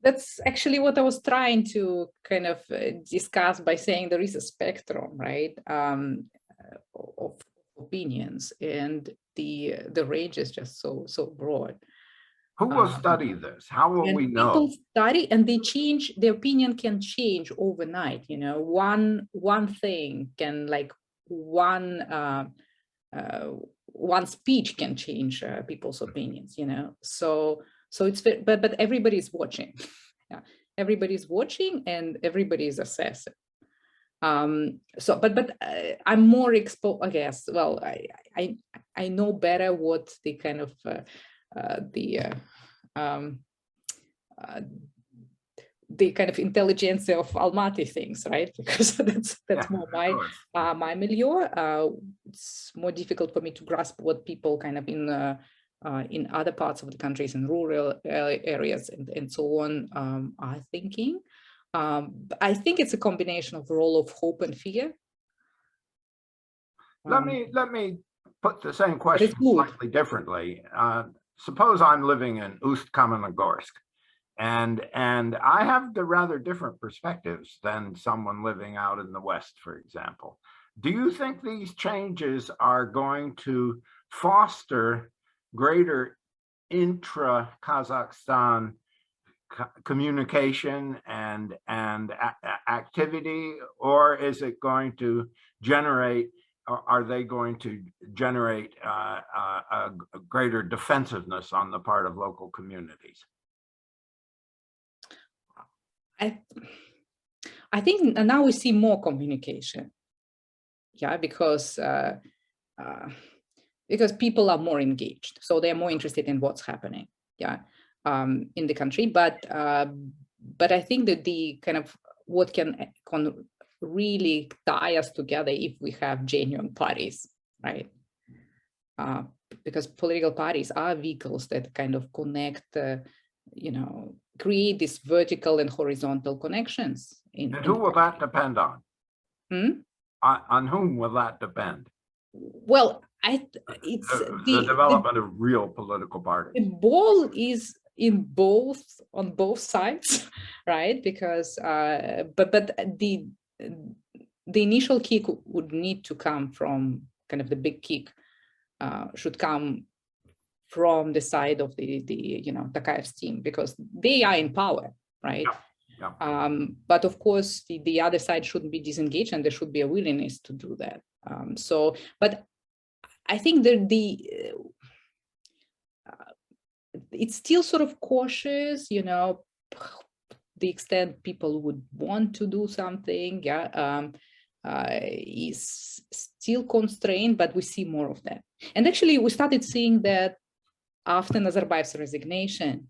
That's actually what I was trying to kind of discuss by saying there is a spectrum, right, of opinions, and the range is just so broad. Who will study this? How will we know? People study, and they change. Their opinion can change overnight. You know, one thing can, like one speech can change people's opinions. You know, so it's, but everybody's watching. Yeah, everybody's watching and everybody's assessing. So but I'm more exposed, I guess. Well, I know better what the kind of the kind of intelligence of Almaty things, right? Because that's more my milieu. It's more difficult for me to grasp what people kind of in other parts of the countries, in rural areas and so on, are thinking. I think it's a combination of the role of hope and fear. Let me put the same question slightly differently. Suppose I'm living in Ust-Kamenogorsk, and I have the rather different perspectives than someone living out in the West, for example. Do you think these changes are going to foster greater intra-Kazakhstan communication and activity, or is it going to generate, or are they going to generate a greater defensiveness on the part of local communities? I think now we see more communication. Yeah, because people are more engaged, so they're more interested in what's happening. Yeah. In the country, but I think that the kind of what can really tie us together if we have genuine parties, right? Because political parties are vehicles that kind of connect, you know, create these vertical and horizontal connections. And who will that depend on? On whom will that depend? Well, it's the development of real political parties. The ball is on both sides, right? Because but the initial kick would need to come from kind of the big kick should come from the side of the you know, Tokayev's team, because they are in power, right? Yeah. Yeah. But of course the other side shouldn't be disengaged, and there should be a willingness to do that. So but I think that it's still sort of cautious, you know, the extent people would want to do something, yeah, is still constrained, but we see more of that. And actually we started seeing that after Nazarbayev's resignation.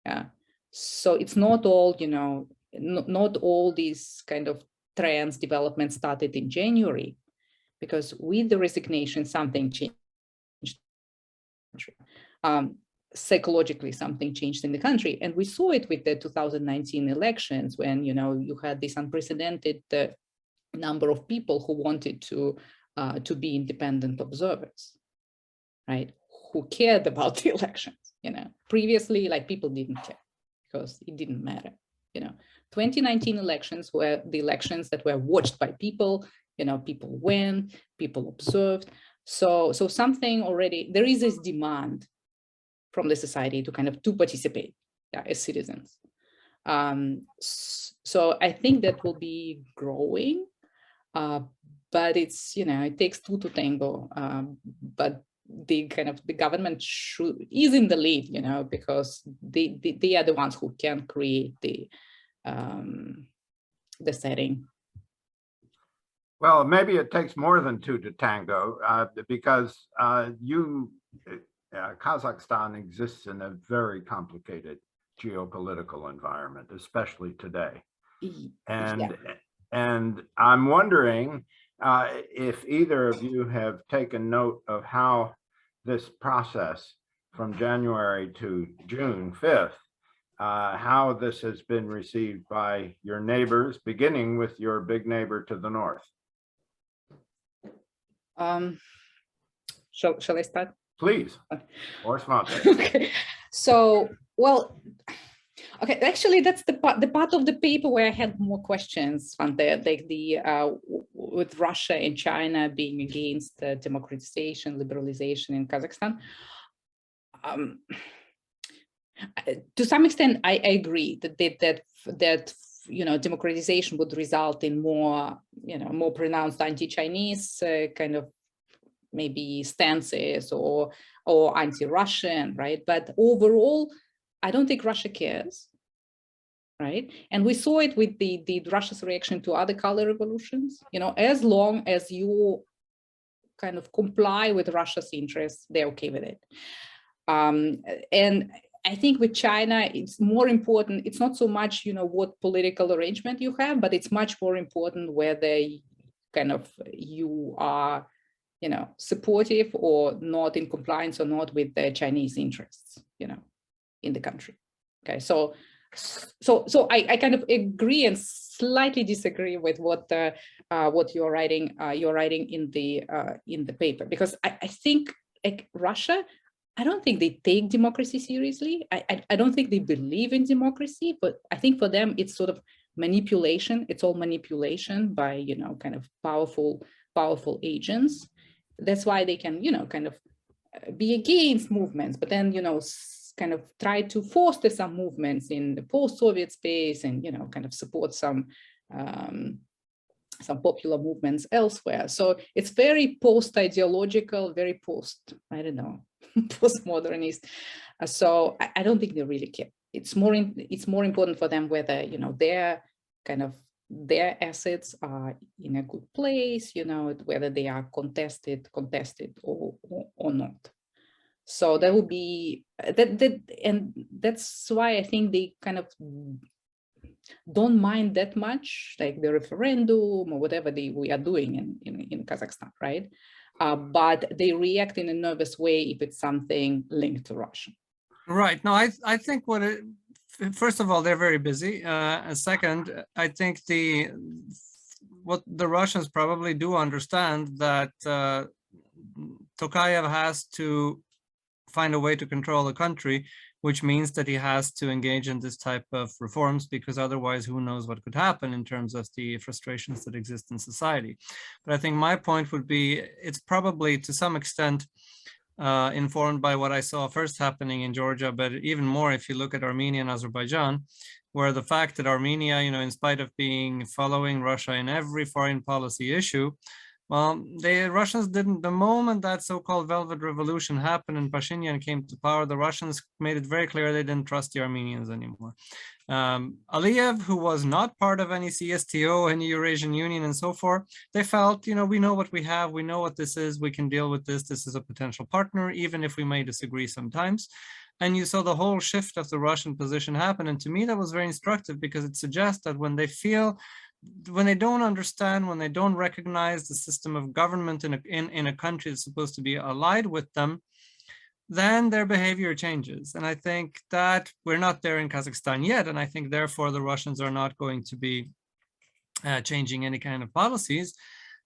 Yeah. So it's not all, you know, not all these kind of trends developments started in January, because with the resignation, something changed. Psychologically, something changed in the country, and we saw it with the 2019 elections, when, you know, you had this unprecedented number of people who wanted to be independent observers, right? Who cared about the elections. You know, previously, like, people didn't care because it didn't matter. You know, 2019 elections were the elections that were watched by people. You know, people went, people observed. So something already, there is this demand from the society to kind of to participate, yeah, as citizens. So I think that will be growing, but it's, it takes two to tango. But the government is in the lead, because they are the ones who can create the setting. Well, maybe it takes more than two to tango, because Kazakhstan exists in a very complicated geopolitical environment, especially today. And I'm wondering if either of you have taken note of how this process from January to June 5th, how this has been received by your neighbors, beginning with your big neighbor to the north. Shall I start? Please, or Svante. Okay. So, well, okay, actually, that's the part of the paper where I had more questions, Svante, like with Russia and China being against democratization, liberalization in Kazakhstan. To some extent, I agree that democratization would result in more pronounced anti-Chinese maybe stances or anti-Russian, right? But overall, I don't think Russia cares, right? And we saw it with the Russia's reaction to other color revolutions. As long as you comply with Russia's interests, they're okay with it. And I think with China, it's more important. It's not so much, what political arrangement you have, but it's much more important whether you are, supportive or not, in compliance or not with the Chinese interests, in the country. Okay, so I kind of agree and slightly disagree with what you're writing. You're writing in the paper, because I think Russia, I don't think they take democracy seriously. I don't think they believe in democracy, but I think for them it's sort of manipulation. It's all manipulation by powerful agents. That's why they can be against movements, but then try to foster some movements in the post-Soviet space and support some popular movements elsewhere. So it's very post-ideological, very postmodernist. So I don't think they really care. It's more important for them whether their assets are in a good place, whether they are contested or not. So that would be that, and that's why I think they don't mind that much, like the referendum or whatever we are doing in Kazakhstan, right? But they react in a nervous way if it's something linked to Russia. Right. No, I think first of all, they're very busy. And second, I think what the Russians probably do understand that Tokayev has to find a way to control the country, which means that he has to engage in this type of reforms, because otherwise who knows what could happen in terms of the frustrations that exist in society. But I think my point would be, it's probably to some extent informed by what I saw first happening in Georgia, but even more if you look at Armenia and Azerbaijan, where the fact that Armenia, in spite of following Russia in every foreign policy issue, well, the Russians didn't. The moment that so-called Velvet Revolution happened and Pashinyan came to power, the Russians made it very clear they didn't trust the Armenians anymore. Aliyev, who was not part of any CSTO, any Eurasian Union and so forth, they felt, we know what we have, we know what this is, we can deal with this, this is a potential partner, even if we may disagree sometimes. And you saw the whole shift of the Russian position happen. And to me, that was very instructive, because it suggests that when they don't understand, when they don't recognize the system of government in a country that's supposed to be allied with them, then their behavior changes. And I think that we're not there in Kazakhstan yet. And I think therefore the Russians are not going to be changing any kind of policies.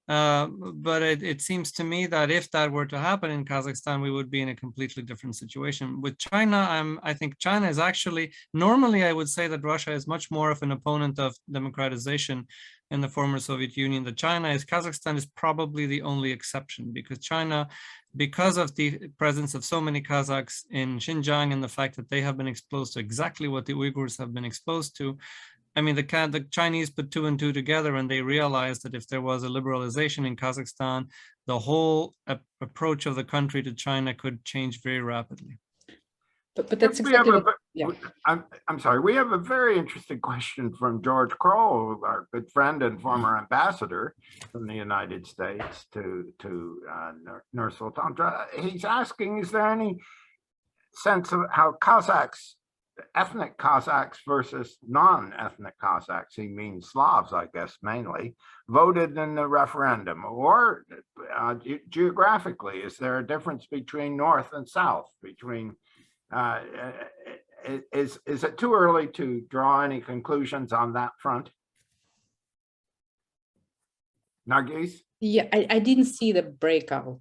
But it seems to me that if that were to happen in Kazakhstan, we would be in a completely different situation. With China, I think China is actually, normally I would say that Russia is much more of an opponent of democratization in the former Soviet Union that China is. Kazakhstan is probably the only exception, because China, because of the presence of so many Kazakhs in Xinjiang and the fact that they have been exposed to exactly what the Uyghurs have been exposed to, I mean, the Chinese put two and two together, and they realized that if there was a liberalization in Kazakhstan, the whole approach of the country to China could change very rapidly. But that's exactly what, yeah. I'm sorry, we have a very interesting question from George Kroll, our good friend and former ambassador from the United States to Nur Sultan. He's asking, is there any sense of how Kazakhs, ethnic Kazakhs versus non-ethnic Kazakhs, he means Slavs, I guess, mainly, voted in the referendum? Or geographically, is there a difference between North and South, between is it too early to draw any conclusions on that front? Nargis? Yeah, I didn't see the breakout.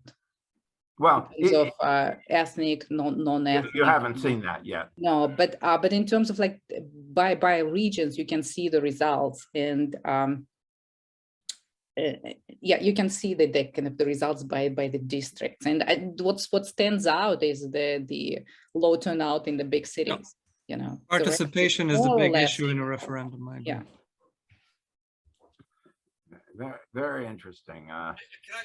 Well, of ethnic, non-ethnic. You haven't seen that yet. No, but in terms of like by regions, you can see the results, and yeah, you can see the kind of the results by the districts. And what stands out is the low turnout in the big cities. You know, participation is the big issue in a referendum. I agree. Yeah. Very, very interesting. Can I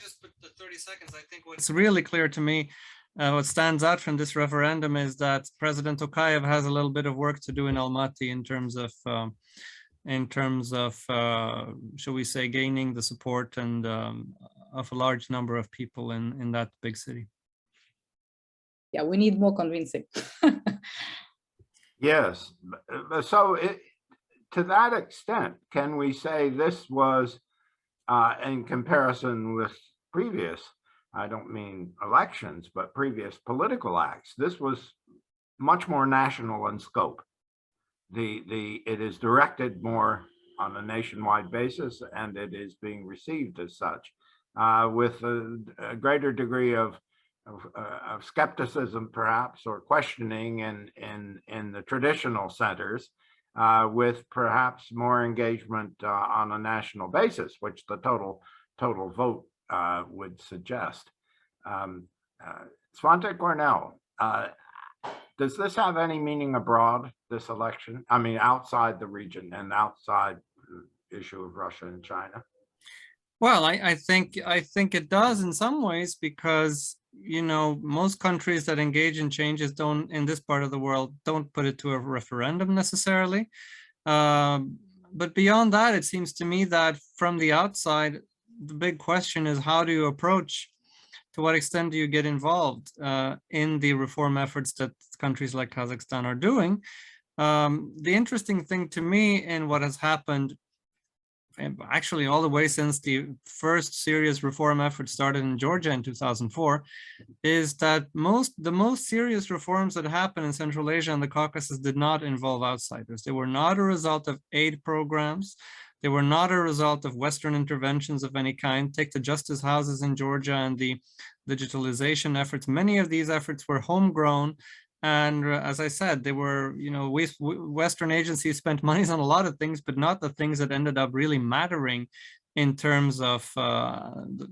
just put the 30 seconds? I think what's really clear to me, what stands out from this referendum is that President Tokayev has a little bit of work to do in Almaty in terms of, shall we say, gaining the support and of a large number of people in that big city. Yeah, we need more convincing. Yes. So to that extent, can we say this was, in comparison with previous, I don't mean elections, but previous political acts, this was much more national in scope. It is directed more on a nationwide basis, and it is being received as such, with a greater degree of skepticism, perhaps, or questioning in the traditional centers, with perhaps more engagement on a national basis, which the total vote would suggest. Svante, Cornell, does this have any meaning abroad, this election? I mean, outside the region and outside the issue of Russia and China? Well, I think it does in some ways, because, you know, most countries that engage in changes don't, in this part of the world, don't put it to a referendum necessarily. But beyond that, it seems to me that from the outside, the big question is, how do you approach, to what extent do you get involved in the reform efforts that countries like Kazakhstan are doing? The interesting thing to me in what has happened, actually all the way since the first serious reform effort started in Georgia in 2004, is that the most serious reforms that happened in Central Asia and the Caucasus did not involve outsiders. They were not a result of aid programs. They were not a result of Western interventions of any kind. Take the justice houses in Georgia and the digitalization efforts. Many of these efforts were homegrown. And as I said, they were, you know, Western agencies spent money on a lot of things, but not the things that ended up really mattering in terms of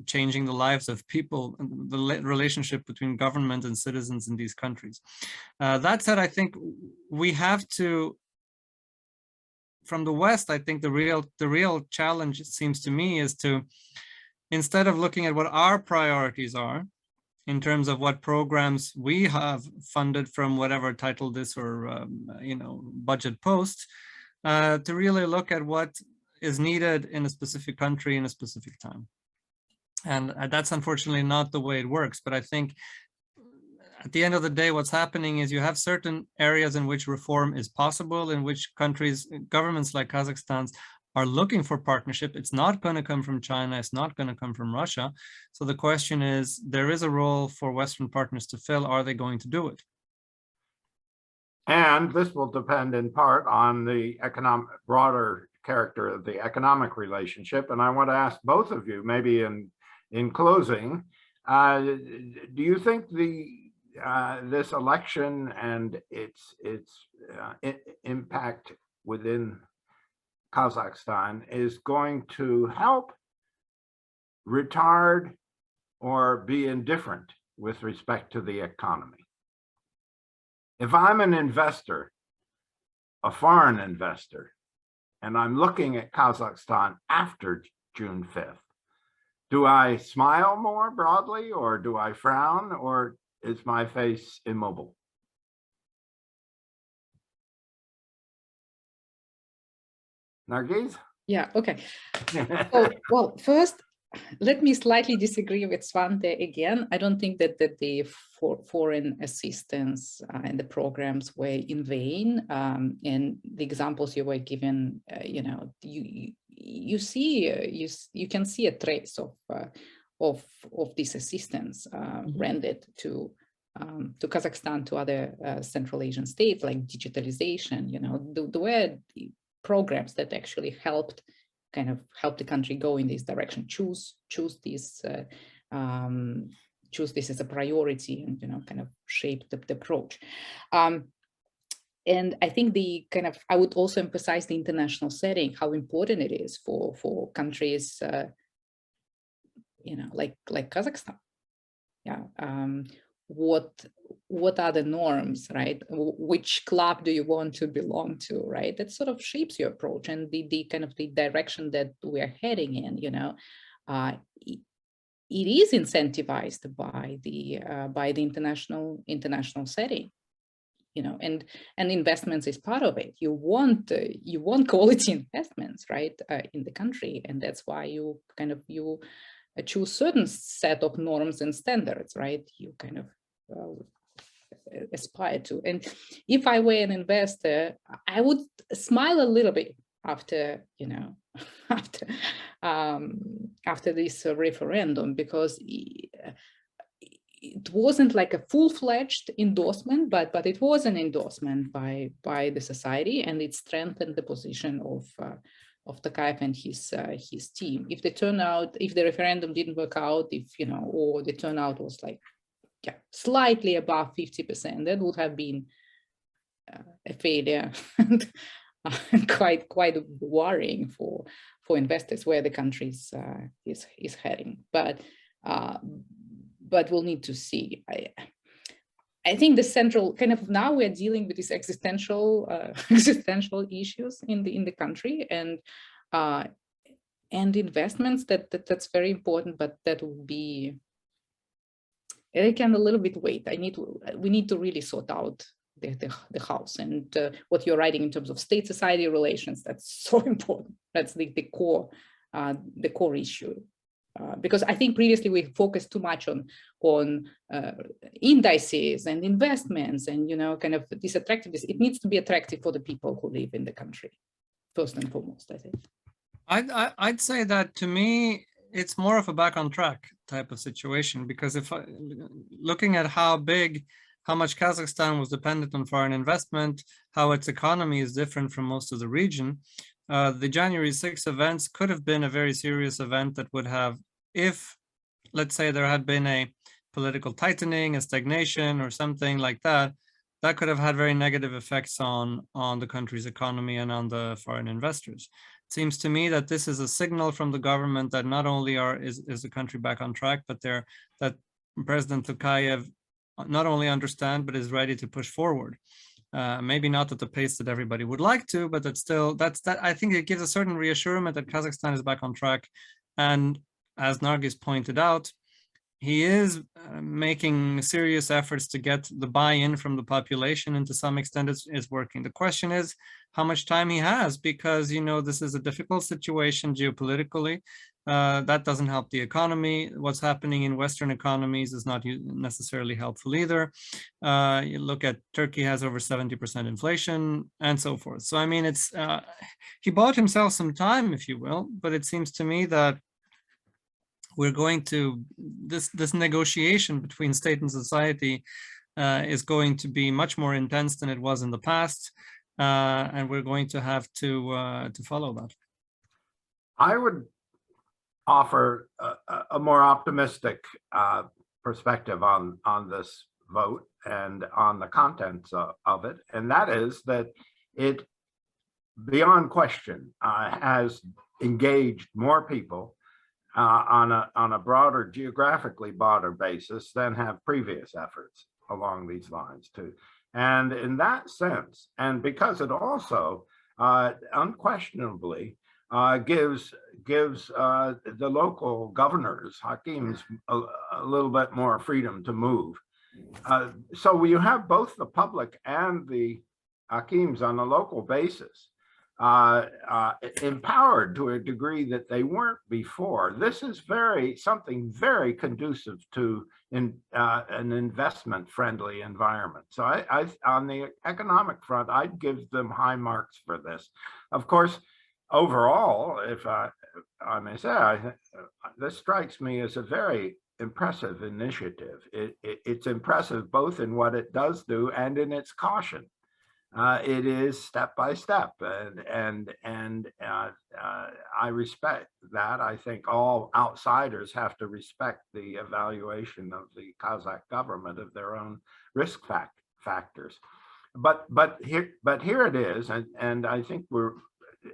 changing the lives of people, the relationship between government and citizens in these countries. That said, I think we have to, from the West, I think the real challenge, it seems to me, is to, instead of looking at what our priorities are, in terms of what programs we have funded from whatever title this or you know, budget post, to really look at what is needed in a specific country in a specific time. And that's unfortunately not the way it works. But I think at the end of the day, what's happening is you have certain areas in which reform is possible, in which countries, governments like Kazakhstan's, are looking for partnership. It's not going to come from China. It's not going to come from Russia. So the question is, there is a role for Western partners to fill. Are they going to do it? And this will depend in part on the broader character of the economic relationship. And I want to ask both of you, maybe in closing, do you think this election and its impact within Kazakhstan is going to help retard or be indifferent with respect to the economy. If I'm an investor, a foreign investor, and I'm looking at Kazakhstan after June 5th, do I smile more broadly, or do I frown, or is my face immobile? Nargis? Yeah, okay. So, well, first, let me slightly disagree with Svante again. I don't think that the foreign assistance and the programs were in vain. And the examples you were given, you know, you see, you can see a trace of this assistance rendered to Kazakhstan, to other Central Asian states, like digitalization. You know, there were programs that actually helped the country go in this direction, choose this as a priority, and, you know, kind of shape the approach. And I think I would also emphasize the international setting, how important it is for countries, you know, like Kazakhstan. Yeah. What are the norms, right? Which club do you want to belong to, right? That sort of shapes your approach, and the kind of the direction that we are heading in, you know, it is incentivized by the international setting, you know, and investments is part of it. You want quality investments, right, in the country, and that's why you choose certain set of norms and standards, right? You kind of aspire to. And if I were an investor, I would smile a little bit after, you know, after this referendum, because it wasn't like a full-fledged endorsement, but it was an endorsement by the society, and it strengthened the position of Tokayev and his team. If the referendum didn't work out, or the turnout was like, yeah, slightly above 50%, that would have been a failure and quite worrying for investors where the country is heading. But we'll need to see. I think the central now we're dealing with these existential issues in the country, and investments that's very important, but that will be, it can a little bit wait. We need to really sort out the house, and what you're writing in terms of state-society relations, that's so important. That's the core issue. Because I think previously we focused too much on indices and investments and, you know, kind of this attractiveness. It needs to be attractive for the people who live in the country, first and foremost, I think. I'd say that, to me, it's more of a back on track type of situation, because looking at how much Kazakhstan was dependent on foreign investment, how its economy is different from most of the region, the January 6th events could have been a very serious event that would have, if, let's say, there had been a political tightening, a stagnation, or something like that, that could have had very negative effects on the country's economy and on the foreign investors. It seems to me that this is a signal from the government that not only is the country back on track, but that President Tokayev not only understands, but is ready to push forward. Maybe not at the pace that everybody would like to, but I think it gives a certain reassurance that Kazakhstan is back on track. And as Nargis pointed out, he is making serious efforts to get the buy-in from the population, and to some extent it's working. The question is how much time he has, because, you know, this is a difficult situation geopolitically. That doesn't help the economy. What's happening in Western economies is not necessarily helpful either. You look at Turkey has over 70% inflation and so forth. So, I mean, he bought himself some time, if you will, but it seems to me that we're going to, this negotiation between state and society is going to be much more intense than it was in the past. And we're going to have to follow that. I would offer a more optimistic perspective on this vote and on the contents of it, and that is that it beyond question, has engaged more people on a broader, geographically broader basis than have previous efforts along these lines too. And in that sense, and because it also unquestionably gives the local governors, hakims, a little bit more freedom to move. So you have both the public and the hakims on a local basis empowered to a degree that they weren't before. This is something very conducive to an investment-friendly environment. So I on the economic front, I'd give them high marks for this. Of course, overall, if I may say, this strikes me as a very impressive initiative. It's impressive both in what it does do and in its caution. It is step by step, and I respect that. I think all outsiders have to respect the evaluation of the Kazakh government of their own risk factors. But here it is, and I think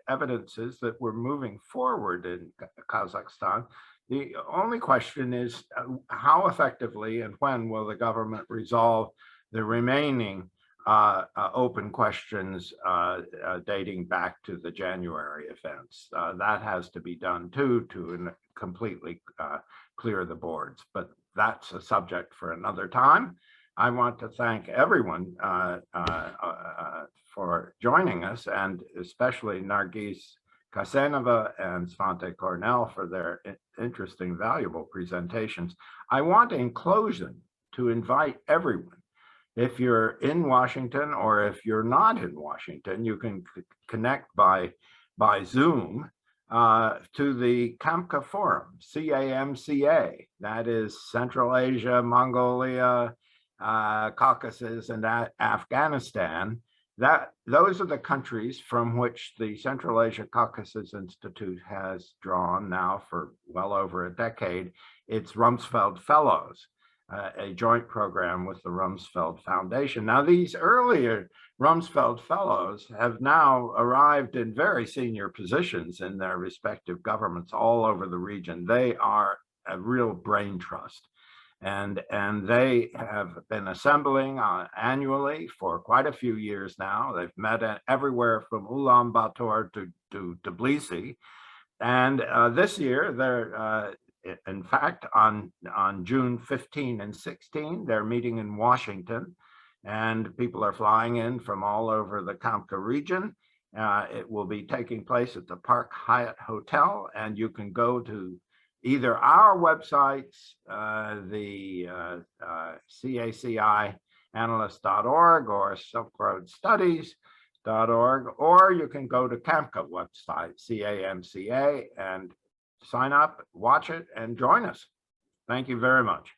evidence is that we're moving forward in Kazakhstan. The only question is how effectively and when will the government resolve the remaining open questions dating back to the January events. That has to be done too to completely clear the boards, but that's a subject for another time. I want to thank everyone for joining us, and especially Nargis, Kassenova, and Svante Cornell for their interesting, valuable presentations. I want in closing to invite everyone, if you're in Washington or if you're not in Washington, you can connect by Zoom to the KIMEP Forum, CAMCA. That is Central Asia, Mongolia, Caucasus, and Afghanistan. Those are the countries from which the Central Asia-Caucasus Institute has drawn now for well over a decade its Rumsfeld Fellows. A joint program with the Rumsfeld Foundation. Now, these earlier Rumsfeld Fellows have now arrived in very senior positions in their respective governments all over the region. They are a real brain trust, and they have been assembling annually for quite a few years now. They've met everywhere from Ulaanbaatar to Tbilisi, and this year they're in fact, on June 15 and 16, they're meeting in Washington, and people are flying in from all over the KIMEP region. It will be taking place at the Park Hyatt Hotel, and you can go to either our websites, the CACIanalyst.org or silkroadstudies.org, or you can go to KIMEP website, CAMCA, and sign up, watch it, and join us. Thank you very much.